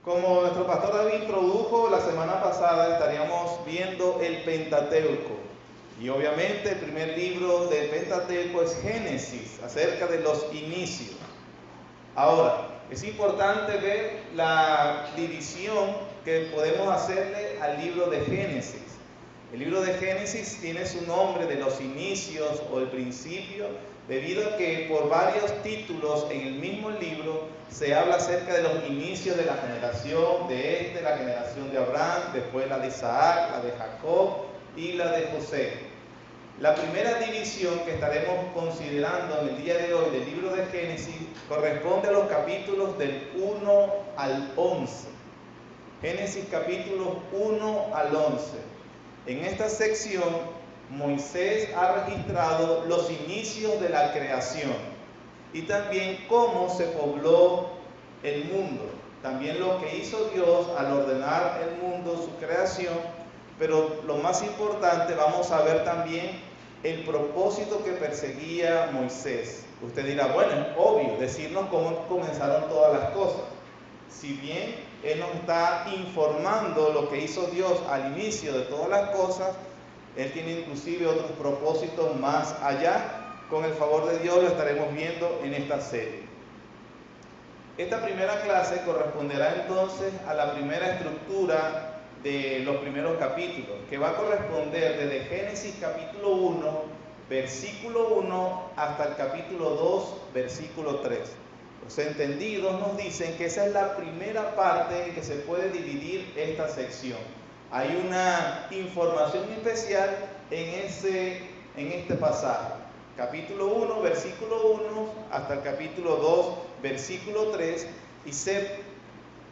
Como nuestro pastor David introdujo la semana pasada, estaríamos viendo el Pentateuco. Y obviamente el primer libro del Pentateuco es Génesis, acerca de los inicios. Ahora, es importante ver la división que podemos hacerle al libro de Génesis. El libro de Génesis tiene su nombre de los inicios o el principio, debido a que por varios títulos en el mismo libro se habla acerca de los inicios de la generación de la generación de Abraham, después la de Isaac, la de Jacob y la de José. La primera división que estaremos considerando en el día de hoy del libro de Génesis corresponde a los capítulos del 1 al 11. Génesis capítulos 1 al 11. En esta sección, Moisés ha registrado los inicios de la creación y también cómo se pobló el mundo. También lo que hizo Dios al ordenar el mundo, su creación, pero lo más importante, vamos a ver también el propósito que perseguía Moisés. Usted dirá, bueno, es obvio decirnos cómo comenzaron todas las cosas. Si bien Él nos está informando lo que hizo Dios al inicio de todas las cosas, Él tiene inclusive otros propósitos más allá. Con el favor de Dios lo estaremos viendo en esta serie. Esta primera clase corresponderá entonces a la primera estructura de los primeros capítulos, que va a corresponder desde Génesis capítulo 1, versículo 1, hasta el capítulo 2, versículo 3. Los entendidos nos dicen que esa es la primera parte en que se puede dividir esta sección. Hay una información especial en este pasaje. Capítulo 1, versículo 1, hasta el capítulo 2, versículo 3, y se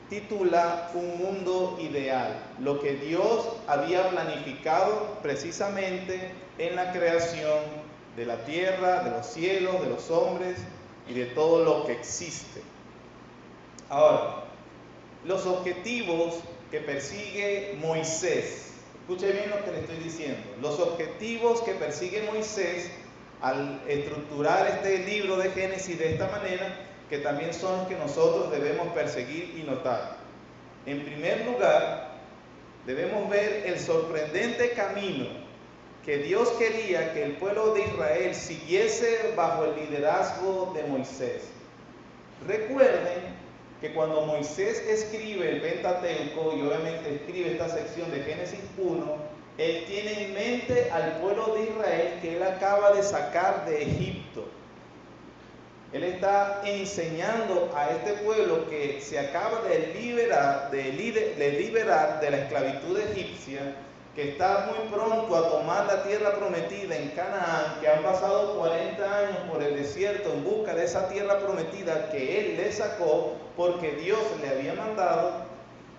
titula Un mundo ideal, lo que Dios había planificado precisamente en la creación de la tierra, de los cielos, de los hombres y de todo lo que existe. Ahora, los objetivos que persigue Moisés, escuche bien lo que le estoy diciendo, los objetivos que persigue Moisés al estructurar este libro de Génesis de esta manera, que también son los que nosotros debemos perseguir y notar. En primer lugar, debemos ver el sorprendente camino que Dios quería que el pueblo de Israel siguiese bajo el liderazgo de Moisés. Recuerden que cuando Moisés escribe el Pentateuco, y obviamente escribe esta sección de Génesis 1, él tiene en mente al pueblo de Israel que él acaba de sacar de Egipto. Él está enseñando a este pueblo que se acaba de liberar de la esclavitud egipcia, que está muy pronto a tomar la tierra prometida en Canaán, que han pasado 40 años por el desierto en busca de esa tierra prometida que Él le sacó porque Dios le había mandado.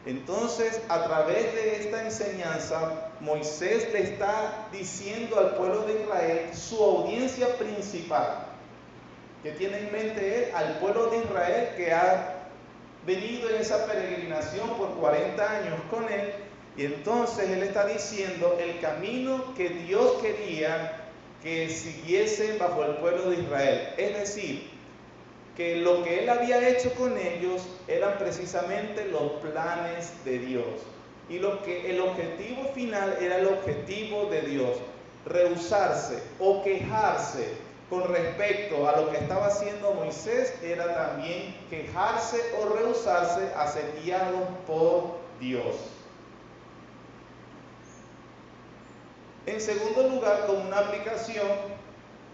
Entonces, a través de esta enseñanza, Moisés le está diciendo al pueblo de Israel su audiencia principal, que tiene en mente él al pueblo de Israel que ha venido en esa peregrinación por 40 años con él, y entonces él está diciendo el camino que Dios quería que siguiesen bajo el pueblo de Israel. Es decir, que lo que él había hecho con ellos eran precisamente los planes de Dios. Y el objetivo final era el objetivo de Dios. Rehusarse o quejarse con respecto a lo que estaba haciendo Moisés era también quejarse o rehusarse a ser guiados por Dios. En segundo lugar, como una aplicación,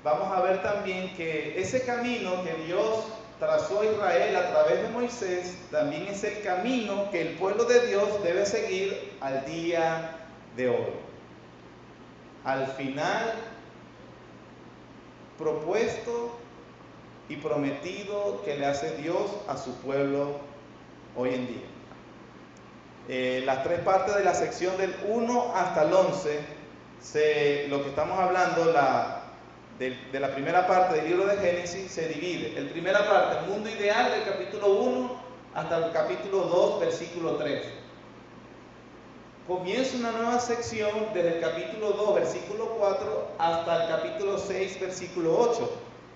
vamos a ver también que ese camino que Dios trazó a Israel a través de Moisés, también es el camino que el pueblo de Dios debe seguir al día de hoy. Al final propuesto y prometido que le hace Dios a su pueblo hoy en día. Las tres partes de la sección del 1 hasta el 11, lo que estamos hablando, de la primera parte del libro de Génesis, se divide. La primera parte, el mundo ideal, del capítulo 1 hasta el capítulo 2, versículo 3. Comienza una nueva sección desde el capítulo 2, versículo 4, hasta el capítulo 6, versículo 8.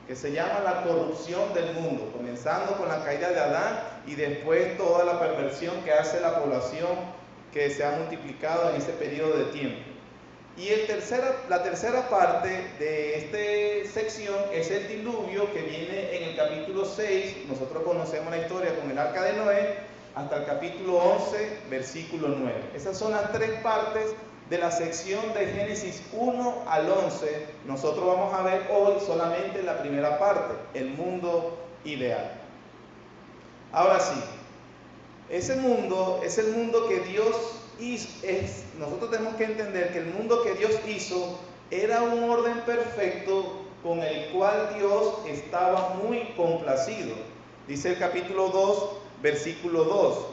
que se llama la corrupción del mundo, comenzando con la caída de Adán y después toda la perversión que hace la población que se ha multiplicado en ese periodo de tiempo. Y la tercera parte de esta sección es el diluvio, que viene en el capítulo 6, nosotros conocemos la historia con el arca de Noé, hasta el capítulo 11, versículo 9. Esas son las tres partes de la sección de Génesis 1 al 11. Nosotros vamos a ver hoy solamente la primera parte, el mundo ideal. Ahora sí, ese mundo es el mundo que Dios hizo. Nosotros tenemos que entender que el mundo que Dios hizo era un orden perfecto con el cual Dios estaba muy complacido. Dice el capítulo 2, versículo 2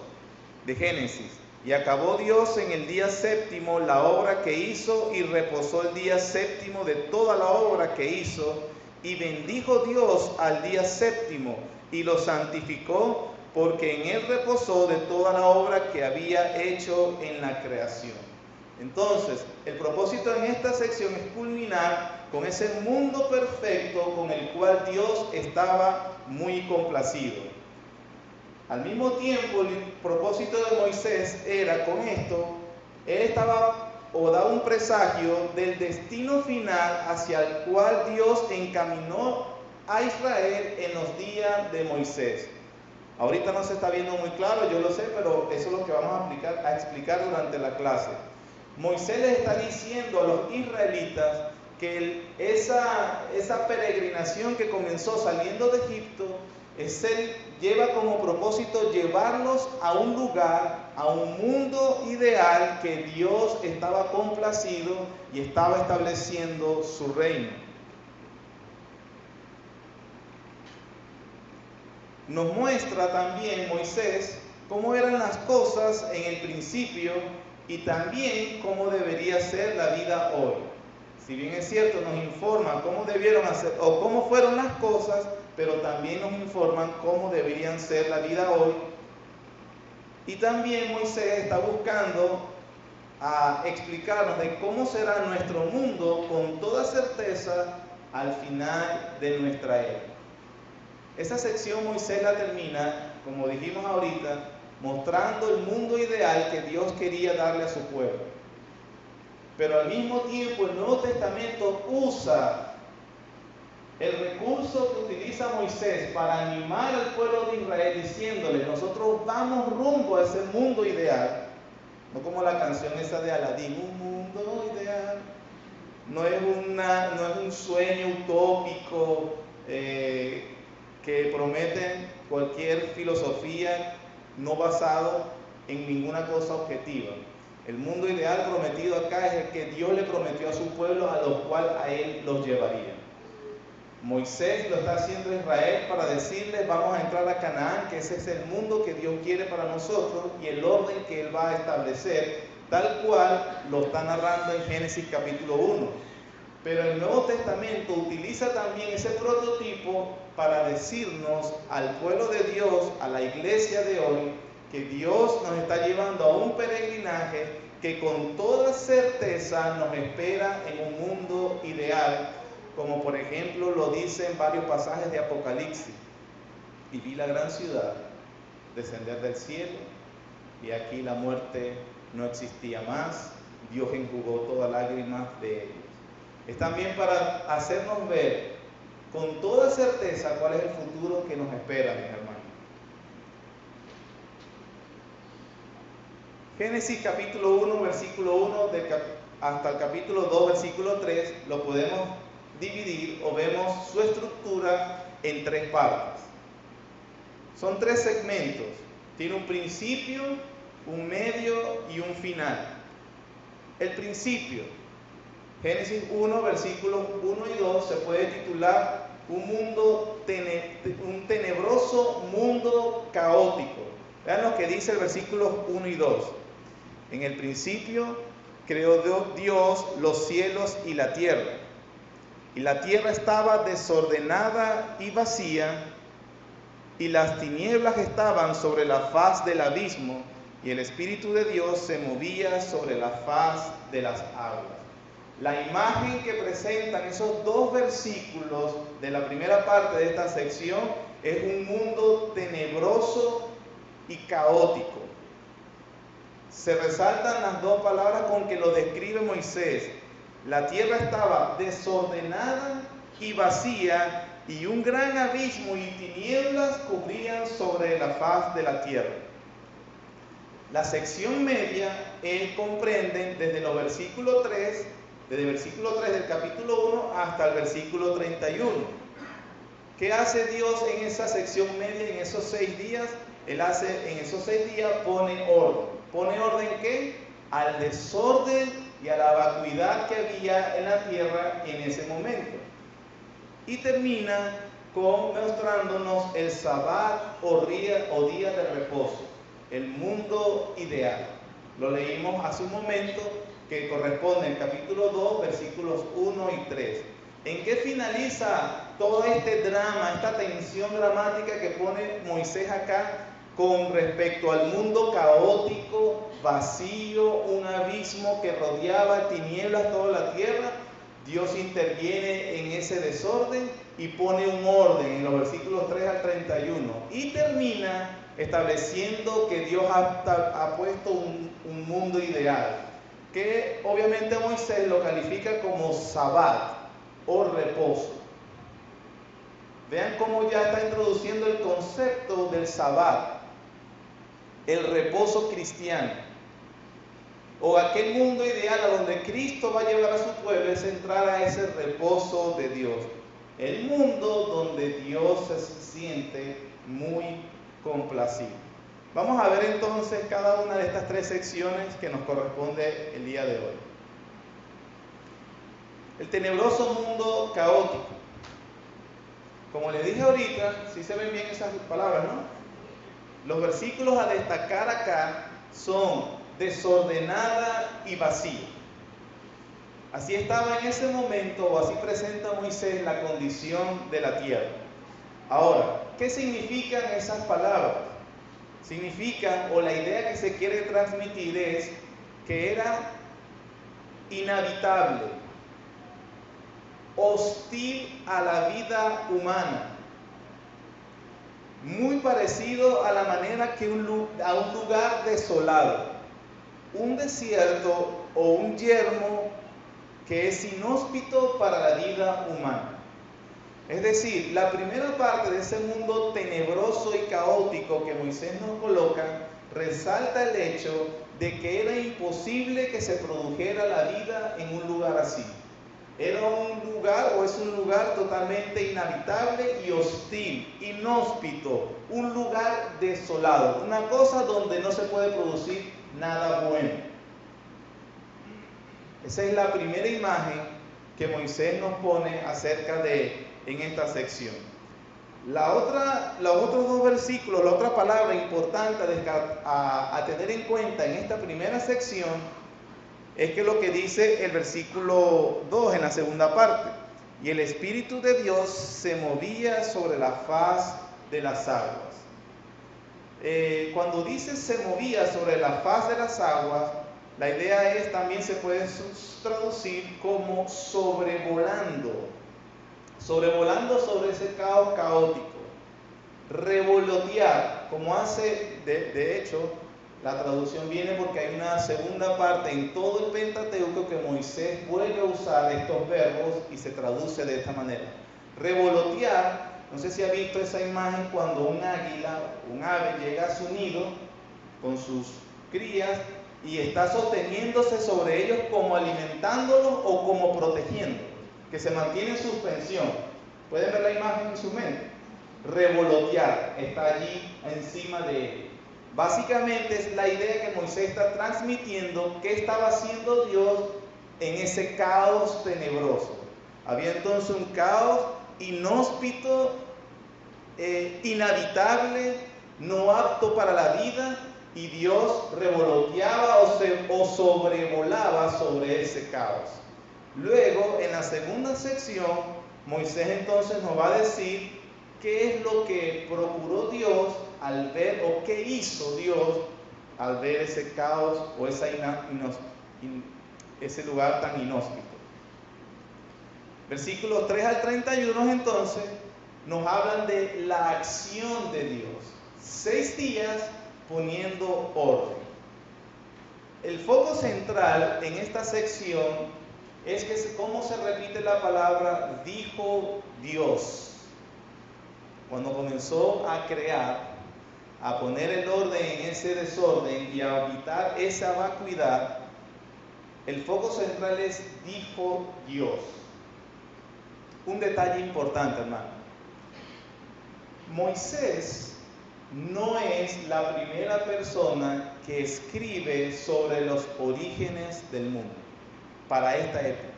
de Génesis: y acabó Dios en el día séptimo la obra que hizo, y reposó el día séptimo de toda la obra que hizo, y bendijo Dios al día séptimo, y lo santificó, porque en él reposó de toda la obra que había hecho en la creación. Entonces, el propósito en esta sección es culminar con ese mundo perfecto con el cual Dios estaba muy complacido. Al mismo tiempo, el propósito de Moisés era con esto, él estaba o daba un presagio del destino final hacia el cual Dios encaminó a Israel en los días de Moisés. Ahorita no se está viendo muy claro, yo lo sé, pero eso es lo que vamos a explicar durante la clase. Moisés les está diciendo a los israelitas que esa peregrinación que comenzó saliendo de Egipto, lleva como propósito llevarlos a un lugar, a un mundo ideal que Dios estaba complacido y estaba estableciendo su reino. Nos muestra también Moisés cómo eran las cosas en el principio y también cómo debería ser la vida hoy. Si bien es cierto, nos informan cómo debieron hacer o cómo fueron las cosas, pero también nos informan cómo deberían ser la vida hoy. Y también Moisés está buscando explicarnos de cómo será nuestro mundo con toda certeza al final de nuestra era. Esa sección Moisés la termina, como dijimos ahorita, mostrando el mundo ideal que Dios quería darle a su pueblo. Pero al mismo tiempo el Nuevo Testamento usa el recurso que utiliza Moisés para animar al pueblo de Israel diciéndole: nosotros vamos rumbo a ese mundo ideal. No como la canción esa de Aladín, un mundo ideal. No es un sueño utópico que prometen cualquier filosofía no basado en ninguna cosa objetiva. El mundo ideal prometido acá es el que Dios le prometió a su pueblo, a lo cual a él los llevaría. Moisés lo está haciendo a Israel para decirles: vamos a entrar a Canaán, que ese es el mundo que Dios quiere para nosotros y el orden que él va a establecer, tal cual lo está narrando en Génesis capítulo 1. Pero el Nuevo Testamento utiliza también ese prototipo para decirnos al pueblo de Dios, a la iglesia de hoy, que Dios nos está llevando a un peregrinaje que con toda certeza nos espera en un mundo ideal, como por ejemplo lo dicen varios pasajes de Apocalipsis. Y vi la gran ciudad descender del cielo, y aquí la muerte no existía más, Dios enjugó toda lágrima de ellos. Es también para hacernos ver con toda certeza cuál es el futuro que nos espera, mis hermanos. Génesis capítulo 1, versículo 1 hasta el capítulo 2, versículo 3, lo podemos dividir o vemos su estructura en tres partes. Son tres segmentos. Tiene un principio, un medio y un final. El principio, Génesis 1, versículos 1 y 2, se puede titular un tenebroso mundo caótico. Vean lo que dice el versículo 1 y 2. En el principio creó Dios los cielos y la tierra. Y la tierra estaba desordenada y vacía, y las tinieblas estaban sobre la faz del abismo, y el Espíritu de Dios se movía sobre la faz de las aguas. La imagen que presentan esos dos versículos de la primera parte de esta sección es un mundo tenebroso y caótico. Se resaltan las dos palabras con que lo describe Moisés. La tierra estaba desordenada y vacía, y un gran abismo y tinieblas cubrían sobre la faz de la tierra. La sección media comprende desde el versículo 3 del capítulo 1 hasta el versículo 31. ¿Qué hace Dios en esa sección media, en esos 6 días? En esos 6 días pone orden. ¿Pone orden qué? Al desorden y a la vacuidad que había en la tierra en ese momento. Y termina mostrándonos el Sabbat o día de reposo, el mundo ideal. Lo leímos hace un momento, que corresponde al capítulo 2, versículos 1 y 3. ¿En qué finaliza todo este drama, esta tensión dramática que pone Moisés acá con respecto al mundo caótico, vacío, un abismo que rodeaba tinieblas toda la tierra? Dios interviene en ese desorden y pone un orden en los versículos 3 al 31 y termina estableciendo que Dios ha puesto un mundo ideal, que obviamente Moisés lo califica como Sabbat o reposo. Vean cómo ya está introduciendo el concepto del Sabbat, el reposo cristiano, o aquel mundo ideal a donde Cristo va a llevar a su pueblo, es entrar a ese reposo de Dios, el mundo donde Dios se siente muy complacido. Vamos a ver entonces cada una de estas 3 secciones que nos corresponde el día de hoy. El tenebroso mundo caótico. Como les dije ahorita, si se ven bien esas palabras, ¿no? Los versículos a destacar acá son desordenada y vacía. Así estaba en ese momento, o así presenta Moisés la condición de la tierra. Ahora, ¿qué significan esas palabras? Significan, o la idea que se quiere transmitir es que era inhabitable, hostil a la vida humana, muy parecido a la manera que a un lugar desolado, un desierto o un yermo que es inhóspito para la vida humana. Es decir, la primera parte de ese mundo tenebroso y caótico que Moisés nos coloca resalta el hecho de que era imposible que se produjera la vida en un lugar así. Era un lugar, o es un lugar totalmente inhabitable y hostil, inhóspito, un lugar desolado, una cosa donde no se puede producir nada bueno. Esa es la primera imagen que Moisés nos pone acerca en esta sección. Los otros 2 versículos, la otra palabra importante a tener en cuenta en esta primera sección es que lo que dice el versículo 2 en la segunda parte: y el Espíritu de Dios se movía sobre la faz de las aguas. Cuando dice se movía sobre la faz de las aguas, la idea también se puede traducir como sobrevolando sobre ese caos caótico, revolotear, como hace, de hecho, la traducción viene porque hay una segunda parte en todo el Pentateuco que Moisés vuelve a usar estos verbos y se traduce de esta manera. Revolotear, no sé si ha visto esa imagen cuando un águila, un ave, llega a su nido con sus crías y está sosteniéndose sobre ellos como alimentándolos o como protegiéndolos, que se mantiene en suspensión. ¿Pueden ver la imagen en su mente? Revolotear, está allí encima de él. Básicamente es la idea que Moisés está transmitiendo, qué estaba haciendo Dios en ese caos tenebroso. Había entonces un caos inhóspito, inhabitable, no apto para la vida, y Dios revoloteaba o sobrevolaba sobre ese caos. Luego, en la segunda sección, Moisés entonces nos va a decir qué es lo que procuró Dios al ver, o qué hizo Dios al ver ese caos o ese lugar tan inhóspito. Versículos 3 al 31 entonces nos hablan de la acción de Dios. 6 días poniendo orden. El foco central en esta sección es que cómo se repite la palabra dijo Dios. Cuando comenzó a crear, a poner el orden en ese desorden y a evitar esa vacuidad, el foco central es dijo Dios. Un detalle importante, hermano. Moisés no es la primera persona que escribe sobre los orígenes del mundo para esta época.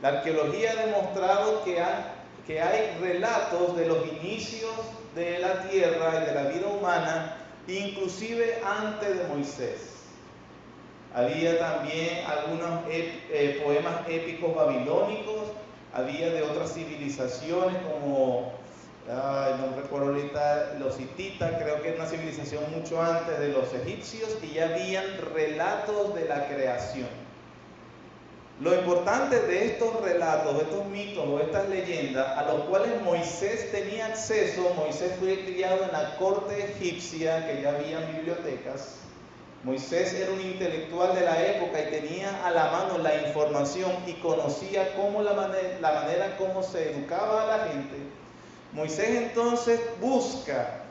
La arqueología ha demostrado que hay relatos de los inicios de la tierra y de la vida humana, inclusive antes de Moisés. Había también algunos poemas épicos babilónicos, había de otras civilizaciones como, no recuerdo ahorita, los hititas, creo que era una civilización mucho antes de los egipcios, y ya habían relatos de la creación. Lo importante de estos relatos, de estos mitos o estas leyendas a los cuales Moisés tenía acceso, Moisés fue criado en la corte egipcia, que ya había bibliotecas. Moisés era un intelectual de la época y tenía a la mano la información y conocía la manera como se educaba a la gente. Moisés entonces busca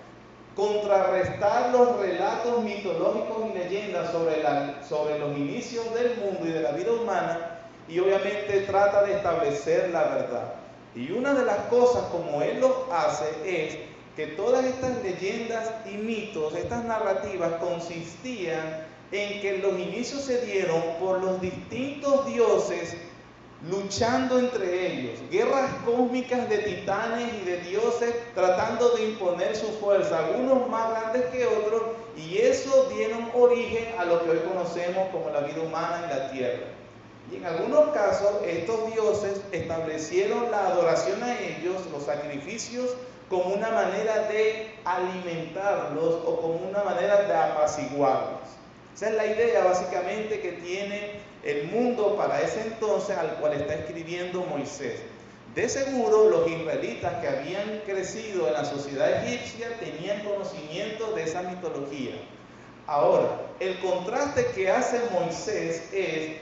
contrarrestar los relatos mitológicos y leyendas sobre los inicios del mundo y de la vida humana, y obviamente trata de establecer la verdad. Y una de las cosas como él lo hace es que todas estas leyendas y mitos, estas narrativas, consistían en que los inicios se dieron por los distintos dioses luchando entre ellos, guerras cósmicas de titanes y de dioses tratando de imponer su fuerza, algunos más grandes que otros, y eso dieron origen a lo que hoy conocemos como la vida humana en la tierra. Y en algunos casos estos dioses establecieron la adoración a ellos, los sacrificios, como una manera de alimentarlos o como una manera de apaciguarlos. Esa es la idea básicamente que tiene el mundo para ese entonces al cual está escribiendo Moisés. De seguro los israelitas que habían crecido en la sociedad egipcia tenían conocimiento de esa mitología. Ahora, el contraste que hace Moisés es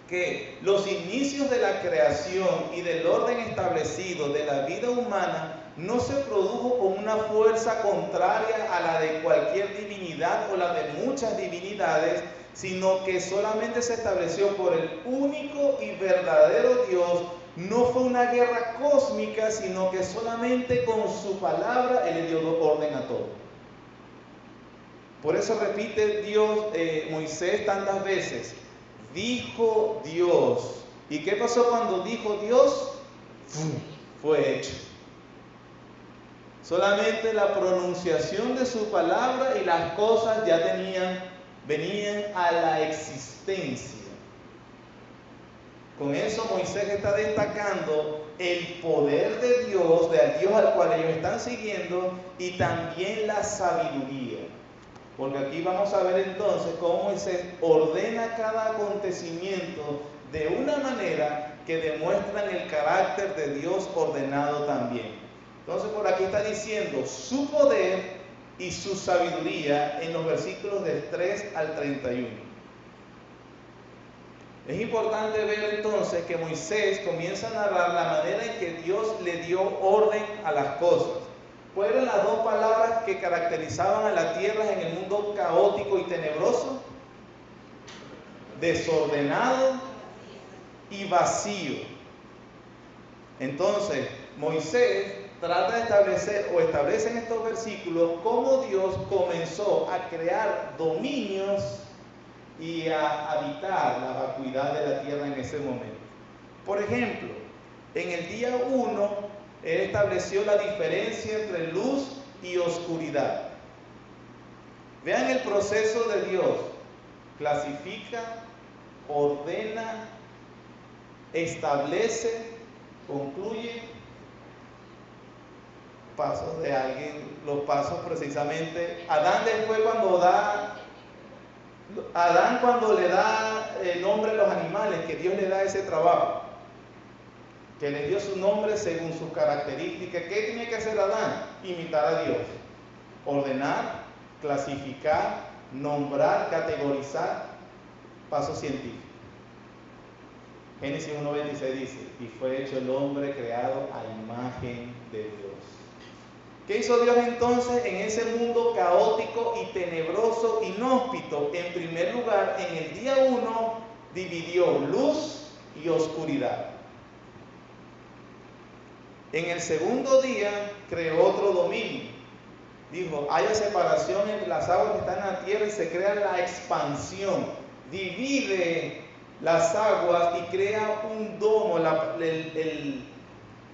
que los inicios de la creación y del orden establecido de la vida humana no se produjo con una fuerza contraria a la de cualquier divinidad o la de muchas divinidades, sino que solamente se estableció por el único y verdadero Dios. No fue una guerra cósmica, sino que solamente con su palabra Él le dio orden a todo. Por eso repite Moisés tantas veces, dijo Dios. ¿Y qué pasó cuando dijo Dios? Fue hecho. Solamente la pronunciación de su palabra y las cosas ya venían a la existencia. Con eso Moisés está destacando el poder de Dios, del Dios al cual ellos están siguiendo, y también la sabiduría. Porque aquí vamos a ver entonces cómo Moisés ordena cada acontecimiento de una manera que demuestran el carácter de Dios ordenado también. Entonces por aquí está diciendo su poder y su sabiduría en los versículos del 3 al 31. Es importante ver entonces que Moisés comienza a narrar la manera en que Dios le dio orden a las cosas. ¿Cuáles eran las dos palabras que caracterizaban a la tierra en el mundo caótico y tenebroso? Desordenado y vacío. Entonces, Moisés trata de establece en estos versículos cómo Dios comenzó a crear dominios y a habitar la vacuidad de la tierra en ese momento. Por ejemplo, en el día 1, Él estableció la diferencia entre luz y oscuridad. Vean el proceso de Dios. Clasifica, ordena, establece, concluye. Pasos de alguien, los pasos precisamente. Adán cuando le da el nombre a los animales, que Dios le da ese trabajo. que les dio su nombre según sus características. ¿Qué tiene que hacer Adán? Imitar a Dios. Ordenar, clasificar, nombrar, categorizar, paso científico. Génesis 1:26 dice, y fue hecho el hombre creado a imagen de Dios. ¿Qué hizo Dios entonces en ese mundo caótico y tenebroso, inhóspito? En primer lugar, en el día 1 dividió luz y oscuridad. En el segundo día creó otro dominio. Dijo, haya separación entre las aguas que están en la tierra y se crea la expansión. Divide las aguas y crea un domo.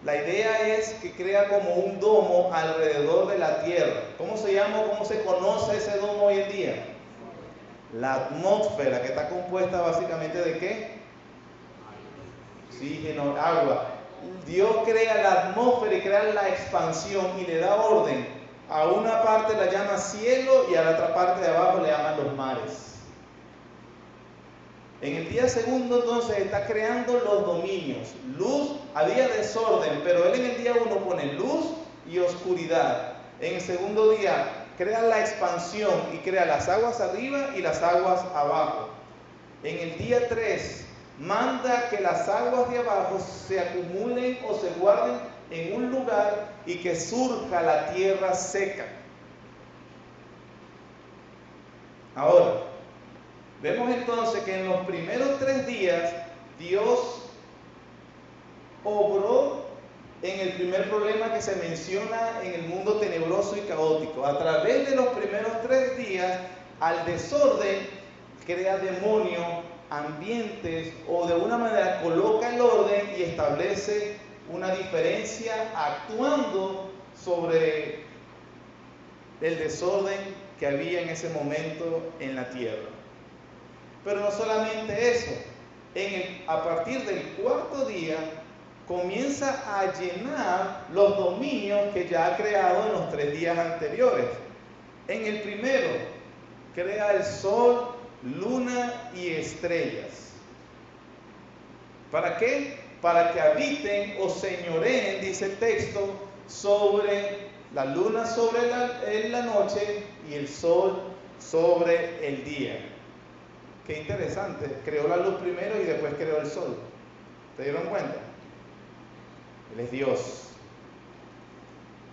La idea es que crea como un domo alrededor de la tierra. ¿Cómo se llama? ¿Cómo se conoce ese domo hoy en día? La atmósfera, que está compuesta básicamente ¿de qué? Oxígeno, agua. Dios crea la atmósfera y crea la expansión y le da orden. A una parte la llama cielo y a la otra parte de abajo le llaman los mares. En el día segundo entonces está creando los dominios. Luz, había desorden, pero él en el día 1 pone luz y oscuridad. En el segundo día crea la expansión y crea las aguas arriba y las aguas abajo. En el día 3 manda que las aguas de abajo se acumulen o se guarden en un lugar y que surja la tierra seca. Ahora, vemos entonces que en los primeros 3 días Dios obró en el primer problema que se menciona en el mundo tenebroso y caótico. A través de los primeros 3 días, al desorden, crea demonio, ambientes, o de una manera coloca el orden y establece una diferencia actuando sobre el desorden que había en ese momento en la tierra. Pero no solamente eso, a partir del 4.º día comienza a llenar los dominios que ya ha creado en los 3 días anteriores. En el primero, crea el sol, luna y estrellas. ¿Para qué? Para que habiten o señoreen, dice el texto, sobre la luna sobre la noche y el sol sobre el día. Qué interesante, creó la luz primero y después creó el sol. ¿Se dieron cuenta? Él es Dios.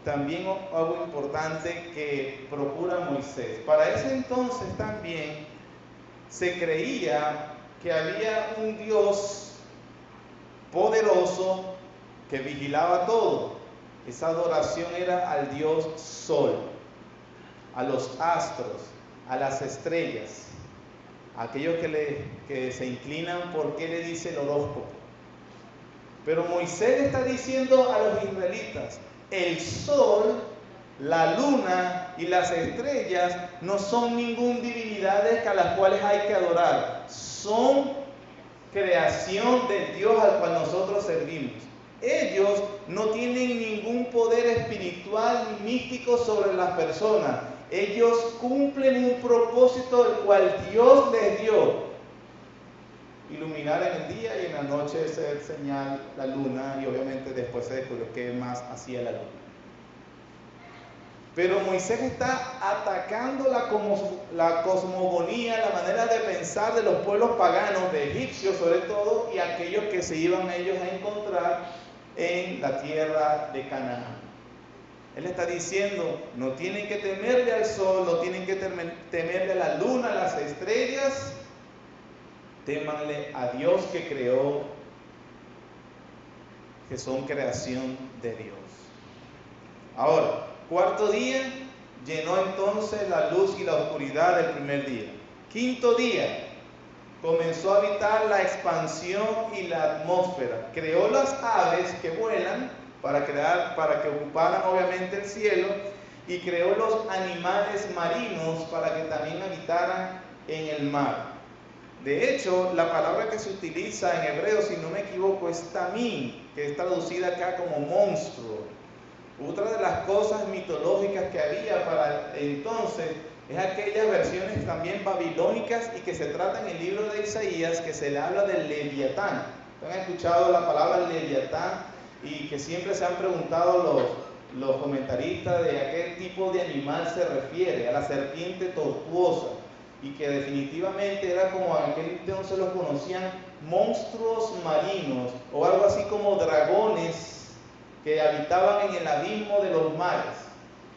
También algo importante que procura Moisés. Para ese entonces también se creía que había un Dios poderoso que vigilaba todo. Esa adoración era al Dios Sol, a los astros, a las estrellas, a aquellos que se inclinan por qué le dice el horóscopo. Pero Moisés está diciendo a los israelitas, el sol, la luna y las estrellas no son ninguna divinidades a las cuales hay que adorar. Son creación del Dios al cual nosotros servimos. Ellos no tienen ningún poder espiritual ni místico sobre las personas. Ellos cumplen un propósito el cual Dios les dio. Iluminar en el día y en la noche ser señal la luna, y obviamente después se descubrió qué más hacía la luna. Pero Moisés está atacando la cosmogonía, la manera de pensar de los pueblos paganos, de egipcios sobre todo, y aquellos que se iban ellos a encontrar en la tierra de Canaán. Él está diciendo, no tienen que temerle al sol, no tienen que temerle a la luna, a las estrellas, témanle a Dios que creó, que son creación de Dios. Ahora, 4.º día, llenó entonces la luz y la oscuridad del primer día. 5.º día, comenzó a habitar la expansión y la atmósfera. Creó las aves que vuelan para que ocuparan obviamente el cielo, y creó los animales marinos para que también habitaran en el mar. De hecho, la palabra que se utiliza en hebreo, si no me equivoco, es tamim, que es traducida acá como monstruo. Otra de las cosas mitológicas que había para entonces es aquellas versiones también babilónicas y que se trata en el libro de Isaías, que se le habla del Leviatán. ¿Han escuchado la palabra Leviatán? Y que siempre se han preguntado los comentaristas de a qué tipo de animal se refiere, a la serpiente tortuosa, y que definitivamente era como en aquel entonces los conocían monstruos marinos, o algo así como dragones que habitaban en el abismo de los mares,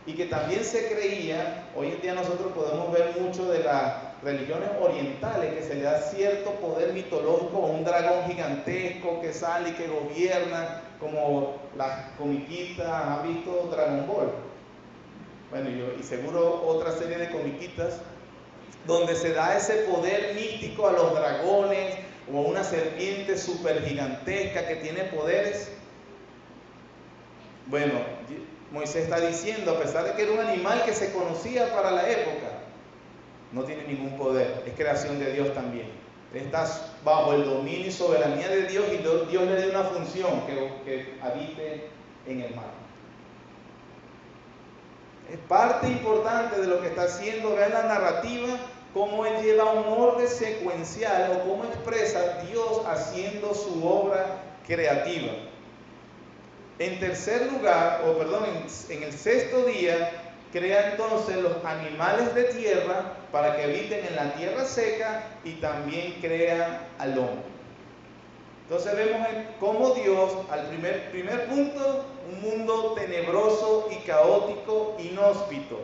y que también se creía, hoy en día nosotros podemos ver mucho de las religiones orientales, que se le da cierto poder mitológico a un dragón gigantesco que sale y que gobierna, como las comiquitas. ¿Han visto Dragon Ball? Bueno, y seguro otra serie de comiquitas donde se da ese poder místico a los dragones o a una serpiente súper gigantesca que tiene poderes. Bueno, Moisés está diciendo, a pesar de que era un animal que se conocía para la época, no tiene ningún poder, es creación de Dios también. Está bajo el dominio y soberanía de Dios, y Dios le dio una función, que habite en el mar. Es parte importante de lo que está haciendo. Vean la narrativa, cómo él lleva un orden secuencial, o cómo expresa Dios haciendo su obra creativa. En tercer lugar, en el sexto día, crea entonces los animales de tierra para que habiten en la tierra seca, y también crea al hombre. Entonces vemos cómo Dios, al primer punto, un mundo tenebroso y caótico, inhóspito.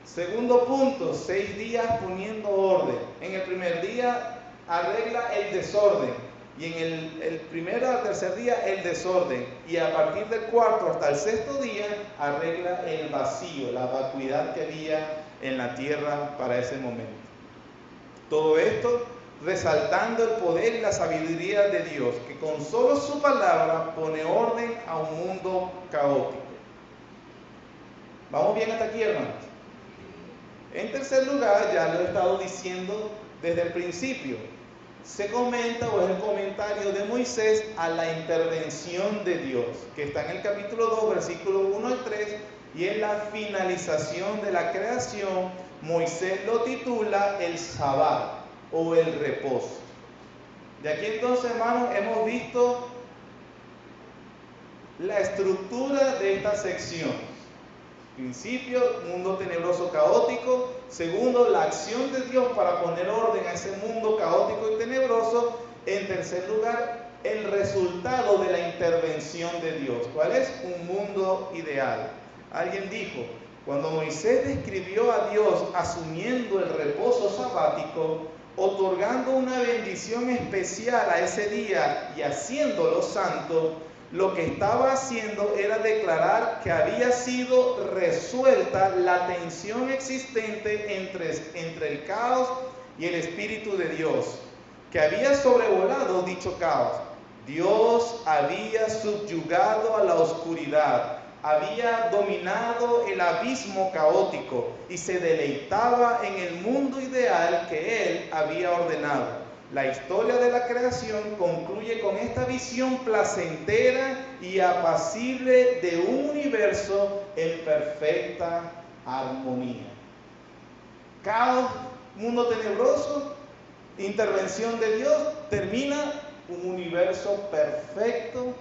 Segundo punto, 6 días poniendo orden. En el primer día arregla el desorden, y en el primero al tercer día el desorden, y a partir del cuarto hasta el sexto día arregla el vacío, la vacuidad que había en la tierra para ese momento. Todo esto resaltando el poder y la sabiduría de Dios, que con solo su palabra pone orden a un mundo caótico. ¿Vamos bien hasta aquí, hermanos? En tercer lugar, ya lo he estado diciendo desde el principio, se comenta, o es el comentario de Moisés a la intervención de Dios, que está en el capítulo 2, versículo 1 al 3, y en la finalización de la creación, Moisés lo titula el Sabbat, o el reposo. De aquí entonces, hermanos, hemos visto la estructura de esta sección. Principio, mundo tenebroso caótico. Segundo, la acción de Dios para poner orden a ese mundo caótico y tenebroso. En tercer lugar, el resultado de la intervención de Dios. ¿Cuál es? Un mundo ideal. Alguien dijo, cuando Moisés describió a Dios asumiendo el reposo sabático, otorgando una bendición especial a ese día y haciéndolo santo, lo que estaba haciendo era declarar que había sido resuelta la tensión existente entre el caos y el Espíritu de Dios, que había sobrevolado dicho caos. Dios había subyugado a la oscuridad, había dominado el abismo caótico y se deleitaba en el mundo ideal que Él había ordenado. La historia de la creación concluye con esta visión placentera y apacible de un universo en perfecta armonía. Caos, mundo tenebroso, intervención de Dios, termina un universo perfecto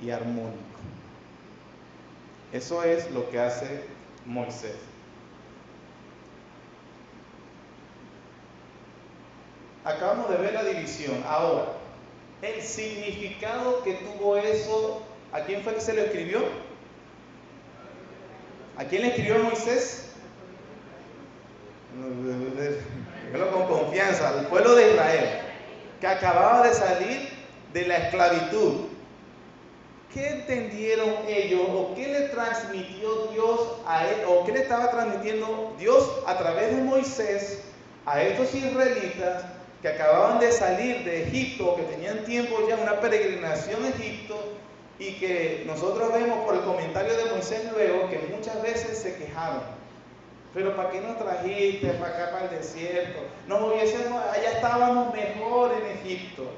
y armónico. Eso es lo que hace Moisés. Acabamos de ver la división. Ahora, el significado que tuvo eso, ¿a quién fue que se lo escribió? ¿A quién le escribió Moisés? Dígalo con confianza, al pueblo de Israel, que acababa de salir de la esclavitud. ¿Qué entendieron ellos, o qué le transmitió Dios a él, o qué le estaba transmitiendo Dios a través de Moisés a estos israelitas que acababan de salir de Egipto, que tenían tiempo ya una peregrinación a Egipto, y que nosotros vemos por el comentario de Moisés luego que muchas veces se quejaron? Pero ¿para qué nos trajiste para acá, para el desierto? Allá estábamos mejor en Egipto.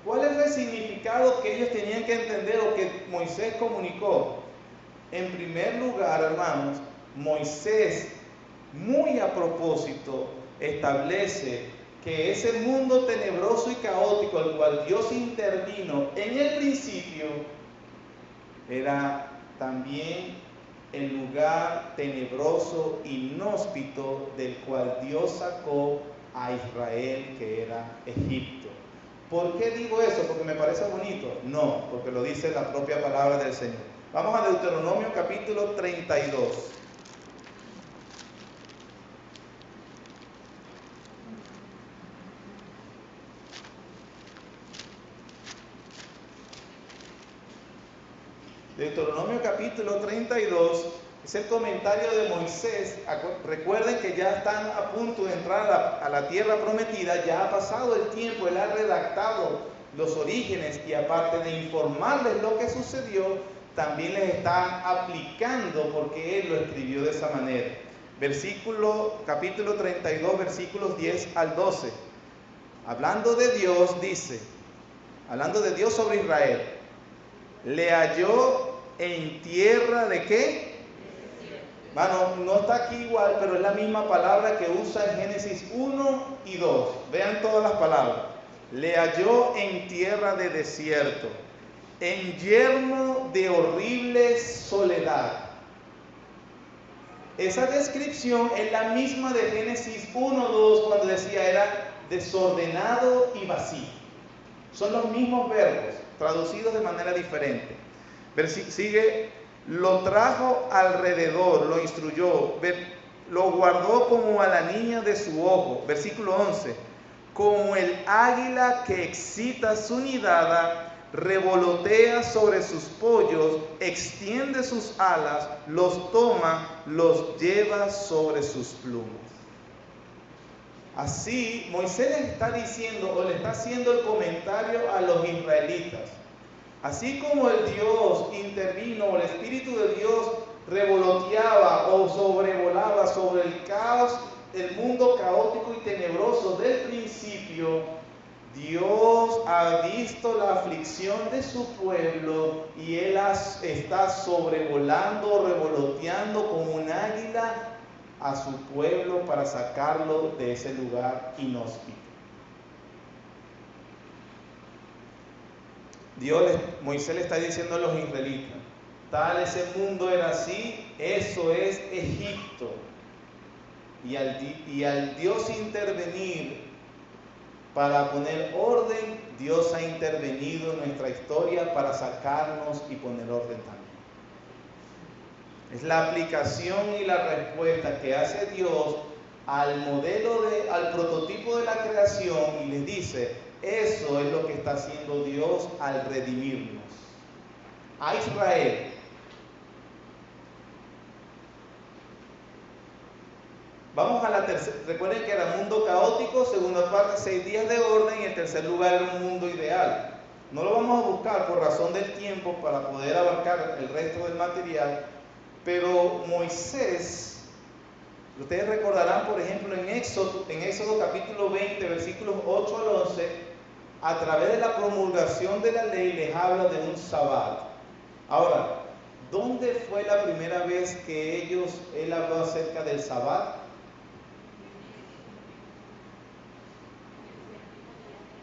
¿Cuál es el significado que ellos tenían que entender, o que Moisés comunicó? En primer lugar, hermanos, Moisés, muy a propósito, establece que ese mundo tenebroso y caótico al cual Dios intervino en el principio era también el lugar tenebroso, inhóspito del cual Dios sacó a Israel, que era Egipto. ¿Por qué digo eso? ¿Porque me parece bonito? No, porque lo dice la propia palabra del Señor. Vamos a Deuteronomio capítulo 32. Deuteronomio capítulo 32 es el comentario de Moisés. Recuerden que ya están a punto de entrar a la tierra prometida, ya ha pasado el tiempo, él ha redactado los orígenes y aparte de informarles lo que sucedió, también les está aplicando porque él lo escribió de esa manera. Capítulo 32, versículos 10 al 12. Hablando de Dios, dice, hablando de Dios sobre Israel, le halló en tierra de ¿qué? Bueno, no está aquí igual, pero es la misma palabra que usa en Génesis 1 y 2. Vean todas las palabras. Le halló en tierra de desierto, en yermo de horrible soledad. Esa descripción es la misma de Génesis 1-2 cuando decía era desordenado y vacío. Son los mismos verbos, traducidos de manera diferente. Sigue, lo trajo alrededor, lo instruyó, lo guardó como a la niña de su ojo. Versículo 11, como el águila que excita su nidada, revolotea sobre sus pollos, extiende sus alas, los toma, los lleva sobre sus plumas. Así, Moisés le está diciendo o le está haciendo el comentario a los israelitas. Así como el Dios intervino, o el Espíritu de Dios revoloteaba o sobrevolaba sobre el caos, el mundo caótico y tenebroso del principio, Dios ha visto la aflicción de su pueblo y Él está sobrevolando, revoloteando como un águila a su pueblo para sacarlo de ese lugar inhóspito. Moisés le está diciendo a los israelitas, tal ese mundo era así, eso es Egipto. Y al Dios intervenir para poner orden, Dios ha intervenido en nuestra historia para sacarnos y poner orden también. Es la aplicación y la respuesta que hace Dios al prototipo de la creación y les dice, eso es lo que está haciendo Dios al redimirnos. A Israel. Vamos a la tercera. Recuerden que era mundo caótico, segunda parte 6 días de orden y en tercer lugar era un mundo ideal. No lo vamos a buscar por razón del tiempo para poder abarcar el resto del material, pero Moisés, ustedes recordarán por ejemplo en Éxodo capítulo 20 versículos 8 al 11, a través de la promulgación de la ley les habla de un sabbat. Ahora, ¿dónde fue la primera vez que él habló acerca del sabbat?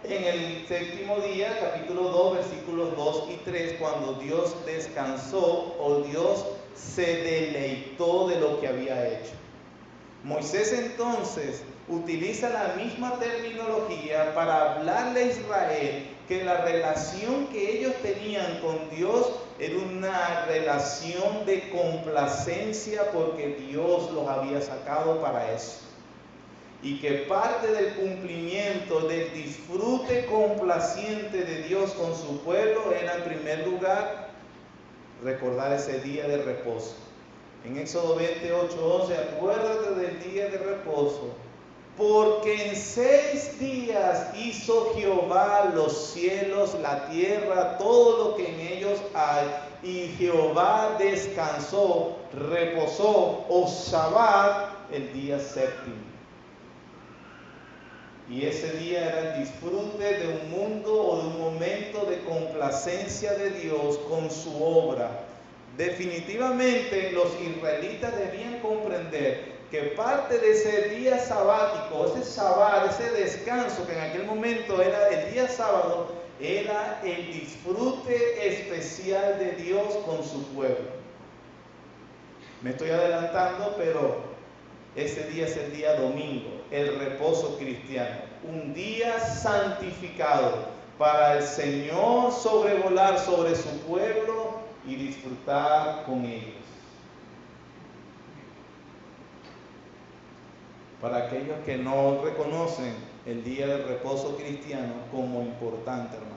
En el séptimo día, capítulo 2, versículos 2 y 3, cuando Dios descansó o Dios se deleitó de lo que había hecho. Moisés entonces utiliza la misma terminología para hablarle a Israel que la relación que ellos tenían con Dios era una relación de complacencia porque Dios los había sacado para eso. Y que parte del cumplimiento, del disfrute complaciente de Dios con su pueblo era en primer lugar recordar ese día de reposo. En Éxodo 28:11, acuérdate del día de reposo, porque en 6 días hizo Jehová los cielos, la tierra, todo lo que en ellos hay, y Jehová descansó, reposó, o Shabbat, el día séptimo. Y ese día era el disfrute de un mundo o de un momento de complacencia de Dios con su obra. Definitivamente los israelitas debían comprender que parte de ese día sabático, ese Shabbat, ese descanso que en aquel momento era el día sábado, era el disfrute especial de Dios con su pueblo. Me estoy adelantando, pero ese día es el día domingo, el reposo cristiano, un día santificado para el Señor sobrevolar sobre su pueblo y disfrutar con ellos. Para aquellos que no reconocen el día del reposo cristiano como importante, hermano.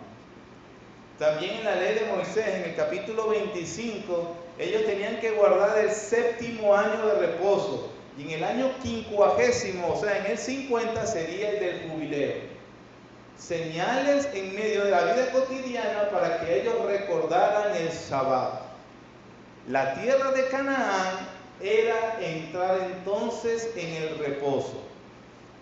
También en la ley de Moisés, en el capítulo 25, ellos tenían que guardar el 7º año de reposo. Y en el año 50, o sea, en el 50, sería el del jubileo. Señales en medio de la vida cotidiana para que ellos recordaran el Shabbat. La tierra de Canaán era entrar entonces en el reposo.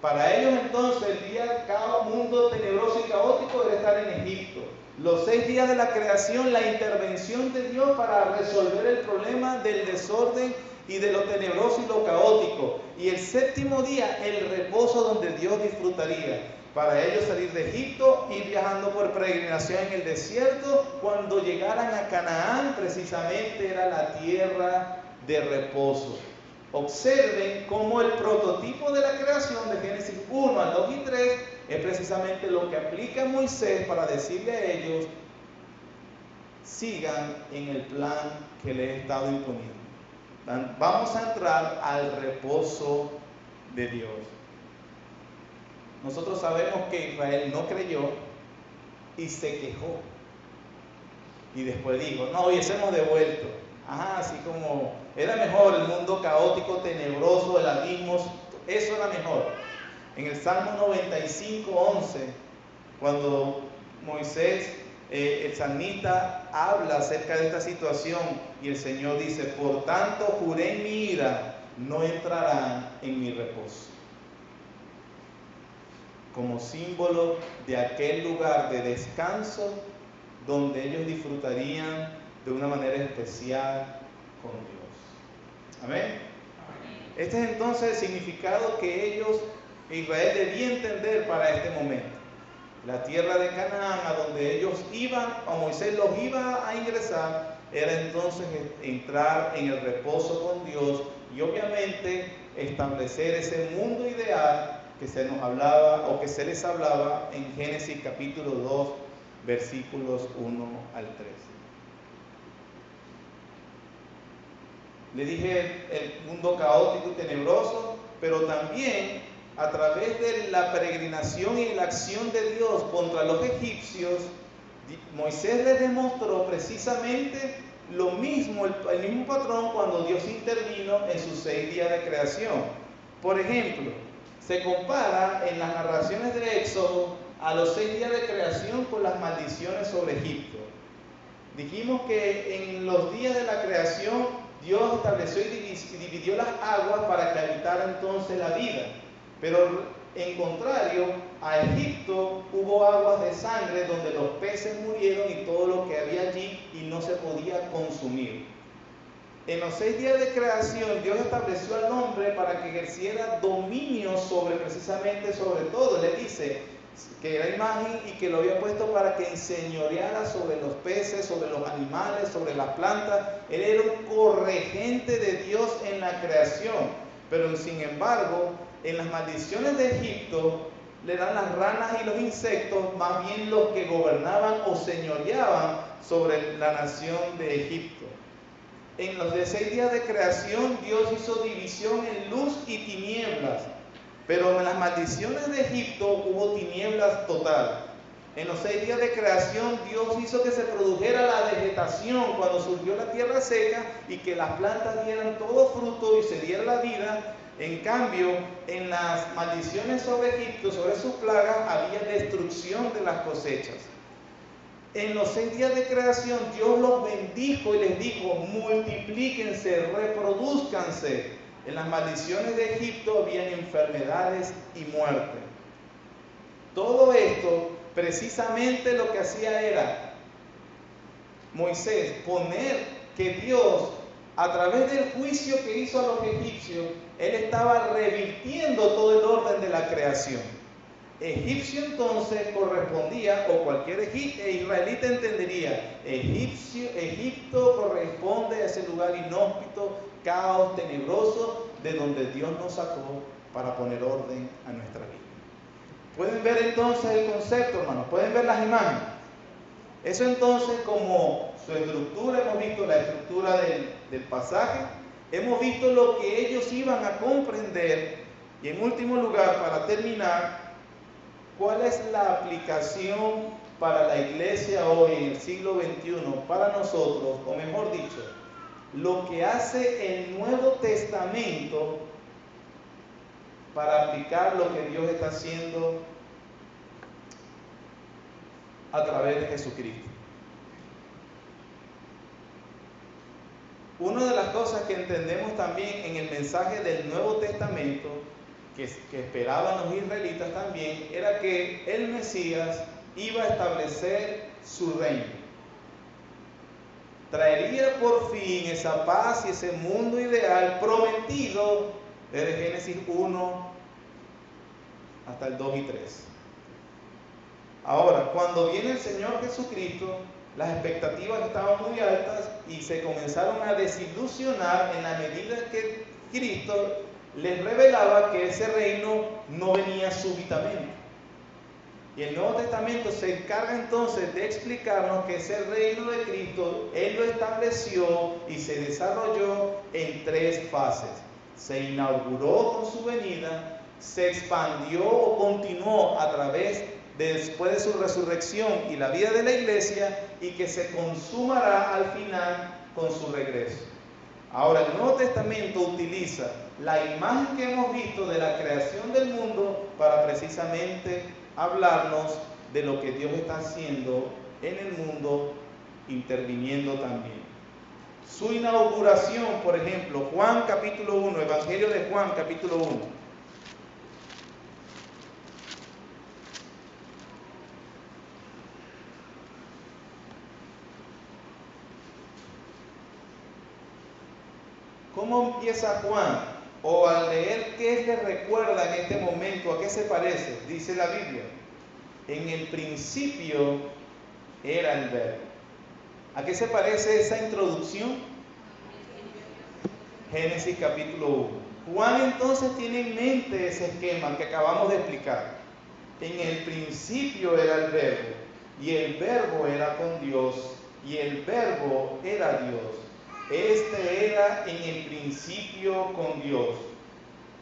Para ellos entonces el día, cada mundo tenebroso y caótico debe estar en Egipto. Los 6 días de la creación, la intervención de Dios para resolver el problema del desorden y de lo tenebroso y lo caótico. Y el 7º día, el reposo donde Dios disfrutaría. Para ellos salir de Egipto, ir viajando por peregrinación en el desierto. Cuando llegaran a Canaán, precisamente era la tierra de reposo. Observen cómo el prototipo de la creación de Génesis 1 al 2 y 3 es precisamente lo que aplica Moisés para decirle a ellos: sigan en el plan que les he estado imponiendo. Vamos a entrar al reposo de Dios. Nosotros sabemos que Israel no creyó y se quejó. Y después dijo: no, hubiésemos devuelto. Ajá, así como era mejor el mundo caótico, tenebroso, el abismo, eso era mejor. En el Salmo 95:11, cuando Moisés, el salmista, habla acerca de esta situación y el Señor dice: por tanto juré en mi ira, no entrarán en mi reposo. Como símbolo de aquel lugar de descanso donde ellos disfrutarían de una manera especial con Dios. Amén. Este es entonces el significado que Israel debía entender para este momento. La tierra de Canaán, a donde ellos iban, a Moisés los iba a ingresar, era entonces entrar en el reposo con Dios y obviamente establecer ese mundo ideal que se nos hablaba o que se les hablaba en Génesis capítulo 2, versículos 1 al 3. Le dije el mundo caótico y tenebroso, pero también a través de la peregrinación y la acción de Dios contra los egipcios, Moisés les demostró precisamente lo mismo, el mismo patrón cuando Dios intervino en sus 6 días de creación. Por ejemplo, se compara en las narraciones de Éxodo a los 6 días de creación con las maldiciones sobre Egipto. Dijimos que en los días de la creación Dios estableció y dividió las aguas para que habitara entonces la vida. Pero en contrario, a Egipto hubo aguas de sangre donde los peces murieron y todo lo que había allí y no se podía consumir. En los 6 días de creación, Dios estableció al hombre para que ejerciera dominio precisamente sobre todo. Le dice que era imagen y que lo había puesto para que enseñoreara sobre los peces, sobre los animales, sobre las plantas. Él era un corregente de Dios en la creación. Pero sin embargo, en las maldiciones de Egipto, le eran las ranas y los insectos más bien los que gobernaban o señoreaban sobre la nación de Egipto. En los 6 días de creación, Dios hizo división en luz y tinieblas. Pero en las maldiciones de Egipto hubo tinieblas total. En los 6 días de creación, Dios hizo que se produjera la vegetación cuando surgió la tierra seca y que las plantas dieran todo fruto y se diera la vida. En cambio, en las maldiciones sobre Egipto, sobre sus plagas, había destrucción de las cosechas. En los 6 días de creación, Dios los bendijo y les dijo: multiplíquense, reproduzcanse. En las maldiciones de Egipto habían enfermedades y muerte. Todo esto, precisamente lo que hacía era Moisés poner que Dios, a través del juicio que hizo a los egipcios, él estaba revirtiendo todo el orden de la creación. Egipcio entonces correspondía, o cualquier israelita entendería, Egipto corresponde a ese lugar inhóspito, caos, tenebroso, de donde Dios nos sacó para poner orden a nuestra vida. ¿Pueden ver entonces el concepto, hermanos? ¿Pueden ver las imágenes? Eso entonces, como su estructura, hemos visto la estructura del pasaje, hemos visto lo que ellos iban a comprender, y en último lugar, para terminar, ¿cuál es la aplicación para la iglesia hoy en el siglo XXI, para nosotros, o mejor dicho, lo que hace el Nuevo Testamento para aplicar lo que Dios está haciendo a través de Jesucristo? Una de las cosas que entendemos también en el mensaje del Nuevo Testamento, que esperaban los israelitas también, era que el Mesías iba a establecer su reino. Traería por fin esa paz y ese mundo ideal prometido desde Génesis 1 hasta el 2 y 3. Ahora, cuando viene el Señor Jesucristo, las expectativas estaban muy altas y se comenzaron a desilusionar en la medida que Cristo les revelaba que ese reino no venía súbitamente. Y el Nuevo Testamento se encarga entonces de explicarnos que ese reino de Cristo, Él lo estableció y se desarrolló en 3 fases. Se inauguró con su venida, se expandió o continuó a través después de su resurrección y la vida de la iglesia, y que se consumará al final con su regreso. Ahora, el Nuevo Testamento utiliza la imagen que hemos visto de la creación del mundo para precisamente hablarnos de lo que Dios está haciendo en el mundo, interviniendo también. Su inauguración, por ejemplo, Juan capítulo 1, Evangelio de Juan capítulo 1. ¿Cómo empieza Juan? O al leer, ¿qué le recuerda en este momento? ¿A qué se parece? Dice la Biblia: en el principio era el Verbo. ¿A qué se parece esa introducción? Génesis capítulo 1. Juan entonces tiene en mente ese esquema que acabamos de explicar. En el principio era el Verbo, y el Verbo era con Dios, y el Verbo era Dios. Este era en el principio con Dios.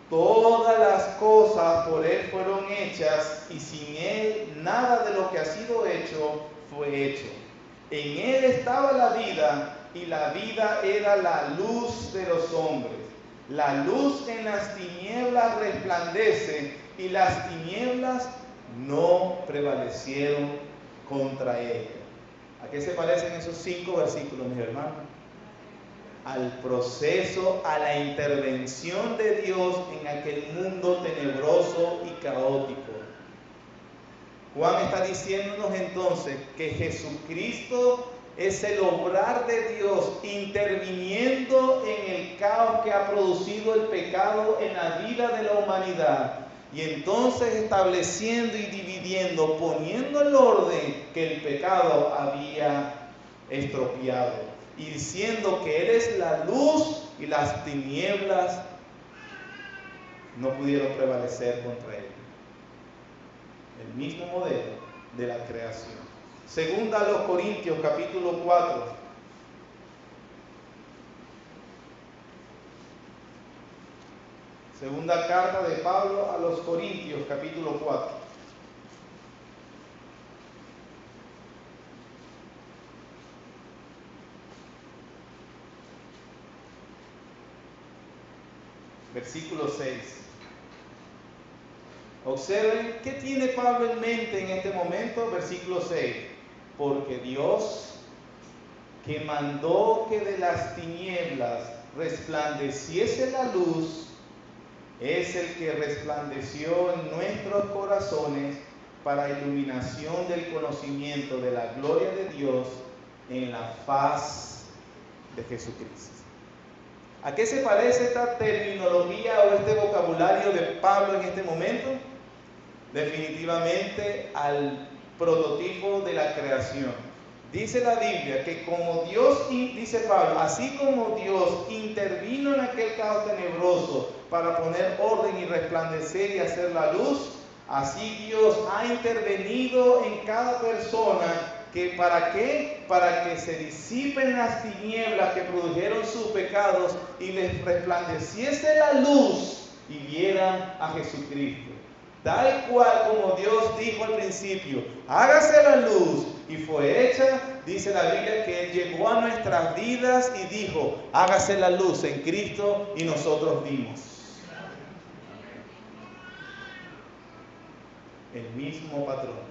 Todas las cosas por Él fueron hechas, y sin Él nada de lo que ha sido hecho fue hecho. En Él estaba la vida, y la vida era la luz de los hombres. La luz en las tinieblas resplandece, y las tinieblas no prevalecieron contra ella. ¿A qué se parecen esos 5 versículos, mis hermanos? Al proceso, a la intervención de Dios en aquel mundo tenebroso y caótico. Juan está diciéndonos entonces que Jesucristo es el obrar de Dios interviniendo en el caos que ha producido el pecado en la vida de la humanidad, y entonces estableciendo y dividiendo, poniendo el orden que el pecado había estropeado, y diciendo que Él es la luz y las tinieblas no pudieron prevalecer contra Él. El mismo modelo de la creación. Segunda a los Corintios capítulo 4. Segunda carta de Pablo a los Corintios capítulo 4. Versículo 6. Observen, ¿qué tiene Pablo en mente en este momento? Versículo 6. Porque Dios, que mandó que de las tinieblas resplandeciese la luz, es el que resplandeció en nuestros corazones para iluminación del conocimiento de la gloria de Dios en la faz de Jesucristo. ¿A qué se parece esta terminología o este vocabulario de Pablo en este momento? Definitivamente al prototipo de la creación. Dice la Biblia que como Dios, dice Pablo, así como Dios intervino en aquel caos tenebroso para poner orden y resplandecer y hacer la luz, así Dios ha intervenido en cada persona. ¿Que para qué? Para que se disipen las tinieblas que produjeron sus pecados y les resplandeciese la luz y vieran a Jesucristo. Tal cual como Dios dijo al principio, hágase la luz, y fue hecha, dice la Biblia que Él llegó a nuestras vidas y dijo, hágase la luz en Cristo, y nosotros vimos. El mismo patrón.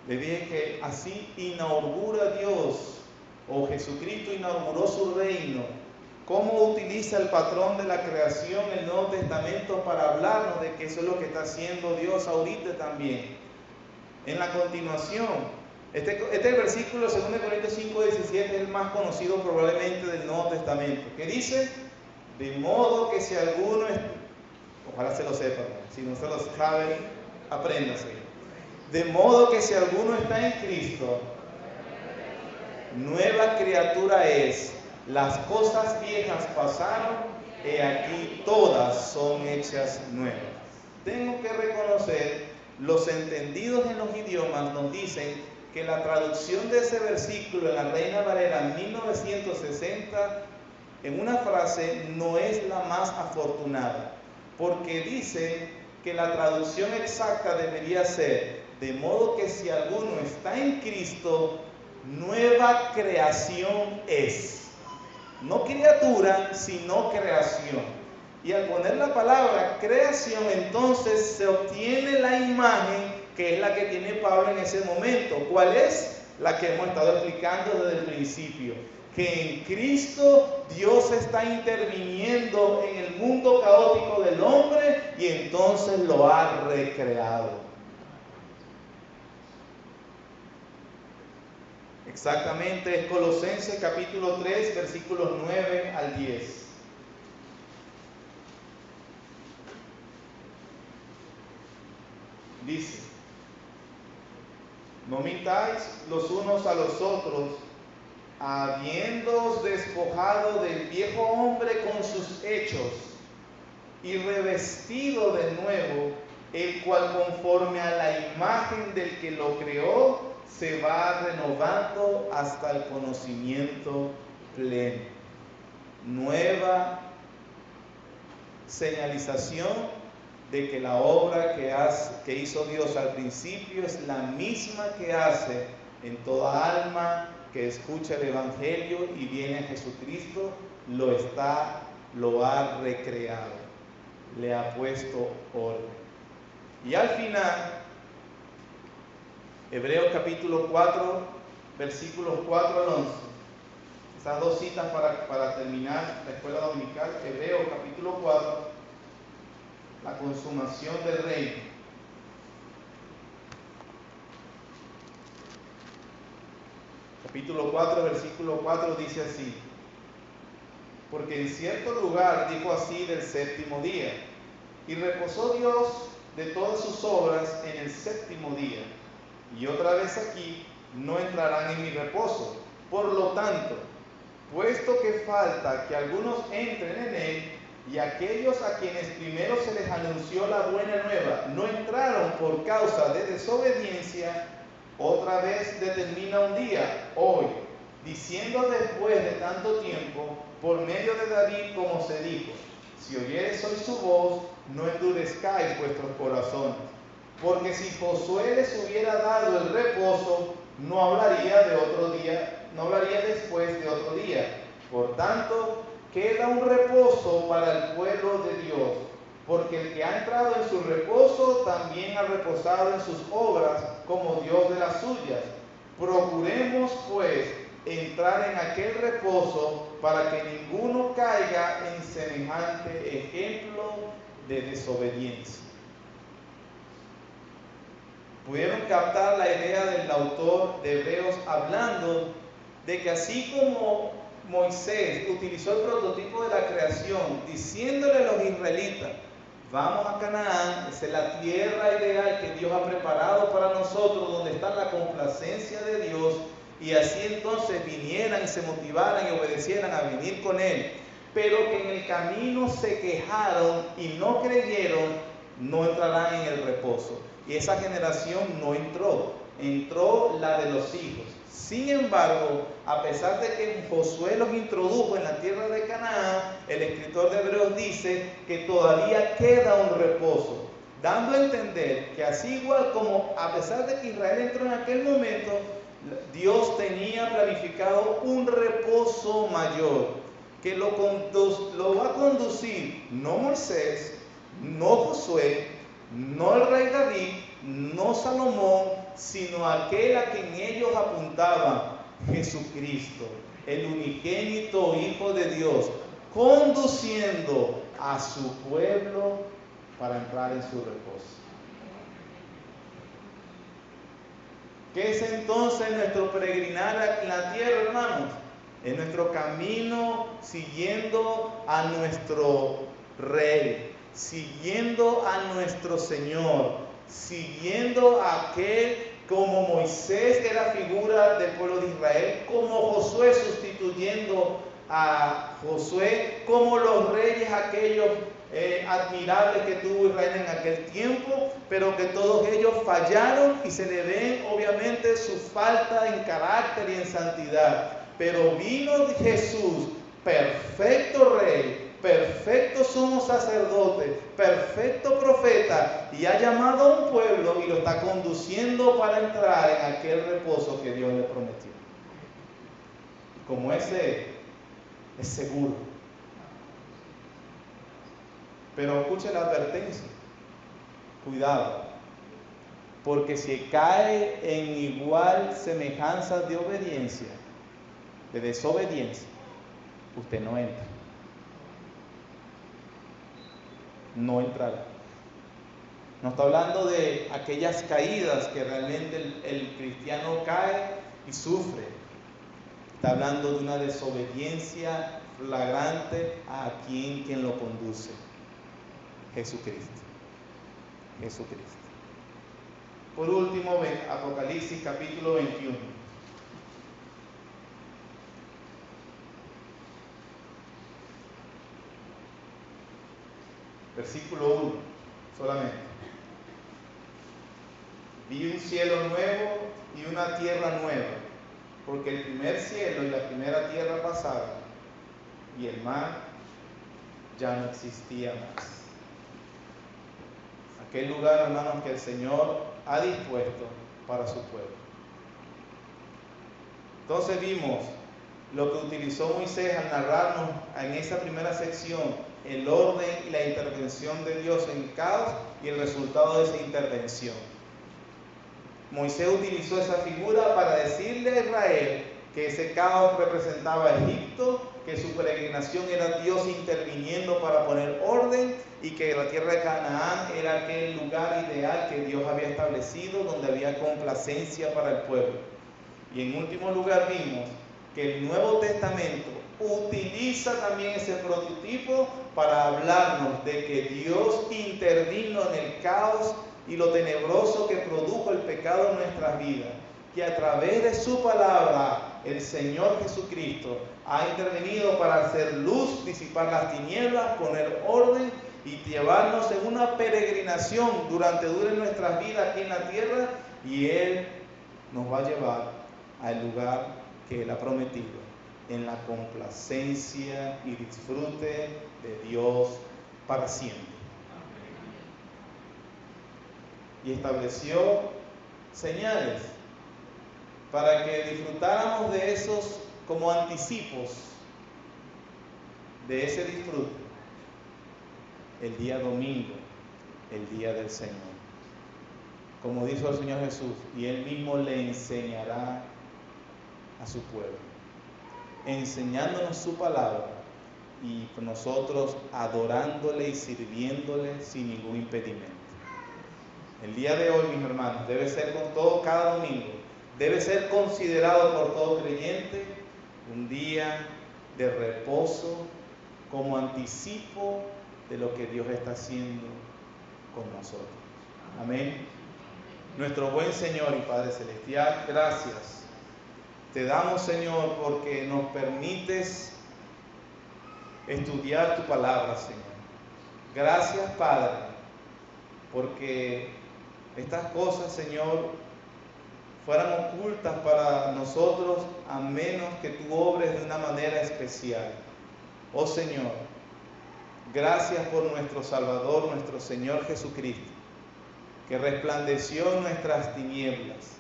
Le dije que así inaugura Dios, o Jesucristo inauguró su reino. ¿Cómo utiliza el patrón de la creación el Nuevo Testamento para hablarnos de que eso es lo que está haciendo Dios ahorita también? En la continuación, este versículo 2 Corintios 5:17 es el más conocido probablemente del Nuevo Testamento, que dice, de modo que si alguno, ojalá se lo sepa, si no se lo sabe, apréndase. De modo que si alguno está en Cristo, nueva criatura es. Las cosas viejas pasaron, y aquí todas son hechas nuevas. Tengo que reconocer, los entendidos en los idiomas nos dicen que la traducción de ese versículo en la Reina Valera 1960, en una frase, no es la más afortunada, porque dice que la traducción exacta debería ser, de modo que si alguno está en Cristo, nueva creación es. No criatura, sino creación. Y al poner la palabra creación, entonces se obtiene la imagen que es la que tiene Pablo en ese momento. ¿Cuál es? La que hemos estado explicando desde el principio. Que en Cristo Dios está interviniendo en el mundo caótico del hombre y entonces lo ha recreado. Exactamente, es Colosenses capítulo 3, versículos 9 al 10. Dice, no mintáis los unos a los otros, habiéndoos despojado del viejo hombre con sus hechos, y revestido de nuevo, el cual conforme a la imagen del que lo creó, se va renovando hasta el conocimiento pleno. Nueva señalización de que la obra que hizo Dios al principio es la misma que hace en toda alma que escucha el Evangelio y viene a Jesucristo, lo ha recreado, le ha puesto orden. Y al final, Hebreos capítulo 4, versículos 4 al 11. Esas dos citas para terminar la escuela dominical. Hebreos capítulo 4, la consumación del reino. Capítulo 4, versículo 4 dice así: porque en cierto lugar dijo así del séptimo día, y reposó Dios de todas sus obras en el séptimo día. Y otra vez aquí, no entrarán en mi reposo. Por lo tanto, puesto que falta que algunos entren en él, y aquellos a quienes primero se les anunció la buena nueva no entraron por causa de desobediencia, otra vez determina un día, hoy, diciendo después de tanto tiempo, por medio de David, como se dijo, si oyereis hoy su voz, no endurezcáis vuestros corazones. Porque si Josué les hubiera dado el reposo, no hablaría de otro día, no hablaría después de otro día. Por tanto, queda un reposo para el pueblo de Dios, porque el que ha entrado en su reposo también ha reposado en sus obras como Dios de las suyas. Procuremos, pues, entrar en aquel reposo para que ninguno caiga en semejante ejemplo de desobediencia. Pudieron captar la idea del autor de Hebreos hablando de que así como Moisés utilizó el prototipo de la creación, diciéndole a los israelitas: vamos a Canaán, esa es la tierra ideal que Dios ha preparado para nosotros, donde está la complacencia de Dios, y así entonces vinieran y se motivaran y obedecieran a venir con Él. Pero que en el camino se quejaron y no creyeron, no entrarán en el reposo. Y esa generación no entró, entró la de los hijos. Sin embargo, a pesar de que Josué los introdujo en la tierra de Canaán, el escritor de Hebreos dice que todavía queda un reposo, dando a entender que así igual como a pesar de que Israel entró en aquel momento, Dios tenía planificado un reposo mayor, que lo va a conducir no Moisés, no Josué, no el rey David, no Salomón, sino aquel a quien ellos apuntaban, Jesucristo, el unigénito Hijo de Dios, conduciendo a su pueblo para entrar en su reposo. ¿Qué es entonces nuestro peregrinar en la tierra, hermanos? Es nuestro camino siguiendo a nuestro Rey, siguiendo a nuestro Señor, siguiendo a aquel, como Moisés era figura del pueblo de Israel, como Josué sustituyendo a Josué, como los reyes aquellos admirables que tuvo Israel en aquel tiempo, pero que todos ellos fallaron y se le ven obviamente su falta en carácter y en santidad. Pero vino Jesús, perfecto Rey, perfecto sumo sacerdote, perfecto profeta, y ha llamado a un pueblo y lo está conduciendo para entrar en aquel reposo que Dios le prometió. Como ese es seguro. Pero escuche la advertencia, cuidado, porque si cae en igual semejanza de obediencia, de desobediencia, usted no entra, no entrará. No está hablando de aquellas caídas que realmente el cristiano cae y sufre. Está hablando de una desobediencia flagrante a quien lo conduce. Jesucristo. Jesucristo. Por último, Apocalipsis capítulo 21. Versículo 1 solamente. Vi un cielo nuevo y una tierra nueva, porque el primer cielo y la primera tierra pasaron, y el mar ya no existía más. Aquel lugar, hermanos, que el Señor ha dispuesto para su pueblo. Entonces vimos lo que utilizó Moisés al narrarnos en esa primera sección, el orden y la intervención de Dios en caos y el resultado de esa intervención. Moisés utilizó esa figura para decirle a Israel que ese caos representaba a Egipto, que su peregrinación era Dios interviniendo para poner orden, y que la tierra de Canaán era aquel lugar ideal que Dios había establecido, donde había complacencia para el pueblo. Y en último lugar vimos que el Nuevo Testamento utiliza también ese prototipo para hablarnos de que Dios intervino en el caos y lo tenebroso que produjo el pecado en nuestras vidas, que a través de su palabra el Señor Jesucristo ha intervenido para hacer luz, disipar las tinieblas, poner orden y llevarnos en una peregrinación durante nuestras vidas aquí en la tierra, y Él nos va a llevar al lugar que Él ha prometido, en la complacencia y disfrute de Dios para siempre. Y estableció señales para que disfrutáramos de esos como anticipos de ese disfrute. El día domingo, el día del Señor. Como dijo el Señor Jesús, y Él mismo le enseñará a su pueblo, enseñándonos su palabra y nosotros adorándole y sirviéndole sin ningún impedimento. El día de hoy, mis hermanos, debe ser con todo, cada domingo, debe ser considerado por todo creyente un día de reposo, como anticipo de lo que Dios está haciendo con nosotros. Amén. Nuestro buen Señor y Padre Celestial, gracias. Te damos, Señor, porque nos permites estudiar tu palabra, Señor. Gracias, Padre, porque estas cosas, Señor, fueran ocultas para nosotros a menos que tú obres de una manera especial. Oh Señor, gracias por nuestro Salvador, nuestro Señor Jesucristo, que resplandeció en nuestras tinieblas,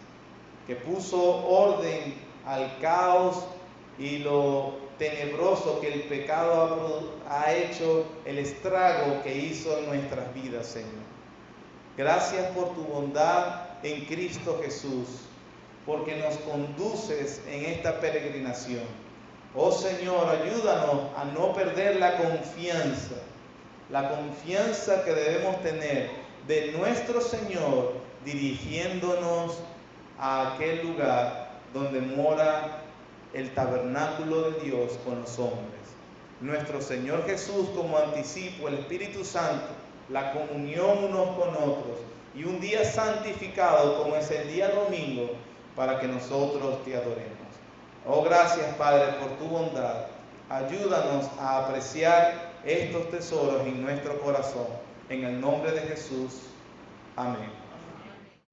que puso orden al caos y lo tenebroso que el pecado ha hecho, el estrago que hizo en nuestras vidas, Señor. Gracias por tu bondad en Cristo Jesús, porque nos conduces en esta peregrinación. Oh Señor, ayúdanos a no perder la confianza que debemos tener de nuestro Señor dirigiéndonos a aquel lugar donde mora el tabernáculo de Dios con los hombres. Nuestro Señor Jesús como anticipo, el Espíritu Santo, la comunión unos con otros y un día santificado como es el día domingo para que nosotros te adoremos. Oh, gracias, Padre, por tu bondad. Ayúdanos a apreciar estos tesoros en nuestro corazón. En el nombre de Jesús. Amén.